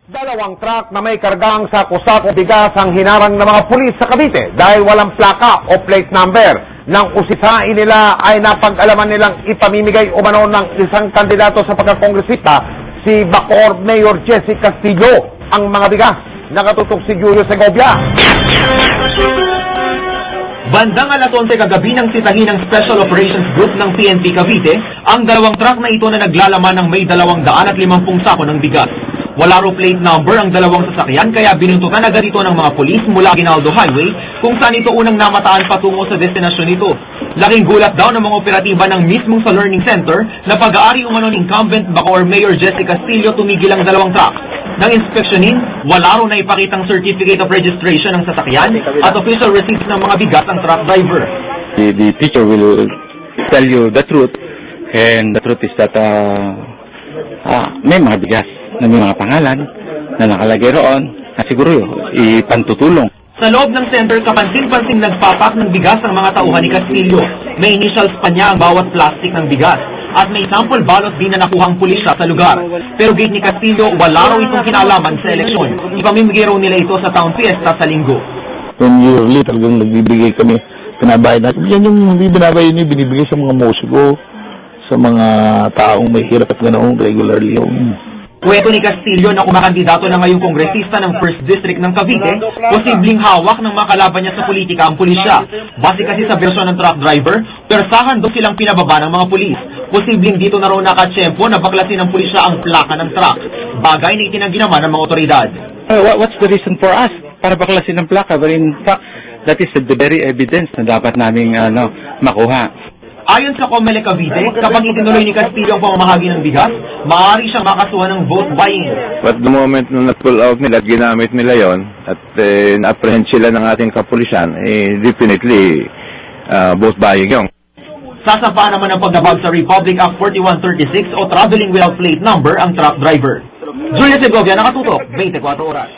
Dalawang truck na may kargang sako-sako bigas ang hinarang ng mga pulis sa Cavite dahil walang plaka o plate number. Nang usisain nila ay napag-alaman nilang ipamimigay umano ng isang kandidato sa pagkakongresista, si Bacoor Mayor Jesse Castillo, ang mga bigas. Nakatutok si Julio Segovia. Bandang alas 11 kagabi nang sitahin ng Special Operations Group ng PNP Cavite ang dalawang truck na ito na naglalaman ng may 250 sako ng bigas. Wala raw plate number ang dalawang sasakyan kaya binuntukan agad ito ng mga pulis mula Ginaldo Highway kung saan ito unang namataan patungo sa destinasyon nito. Laking gulat daw ng mga operatiba ng mismong sa Learning Center na pag-aari umano ng incumbent Bacoor Mayor Jesse Castillo tumigil ang dalawang truck. Nang inspeksyonin, wala raw na ipakitang certificate of registration ng sasakyan at official receipts ng mga bigas ang truck driver. The teacher will tell you the truth, and the truth is that may mga bigas na may mga pangalan na nakalagay roon na siguro ipantutulong. Sa loob ng center, kapansin-pansin nagpapak ng bigas ang mga tauhan ni Castillo. May initials pa niya ang bawat plastic ng bigas at may sample balot din na nakuhang pulisya sa lugar. Pero gate ni Castillo, wala raw itong kinalaman sa eleksyon. Ipamimigay raw nila ito sa town fiesta sa linggo. When yearly, talagang nagbibigay kami, pinabayad natin. Yan yung binabayad niyo, binibigay sa mga musiko, sa mga taong may hirap at ganoong regularly yung... Kwento ni Castillo na kumakandidato na ngayong kongresista ng 1st District ng Cavite, posibleng hawak ng mga kalaban niya sa politika ang pulisya. Base kasi sa bersyon ng truck driver, persahan doon silang pinababa ng mga pulis. Posibleng dito na raw nakatsyempo na baklasin ng pulisya ang plaka ng truck. Bagay na itinanggi naman ng mga otoridad. What's the reason for us para baklasin ng plaka? But in fact, that is the very evidence na dapat naming makuha. Ayon sa Comelec Cavite, kapag itinuloy ni Castillo ang pamamahagi ng bigas, maaari siyang makasuhan ng vote buying. But the moment na na-pull out nila at ginamit nila yon at na-apprehend sila ng ating kapulisan, definitely vote buying yun. Sasampaan naman ang paglabag sa Republic Act 4136 o traveling without plate number ang truck driver. Julia Segovia, nakatutok, 24 oras.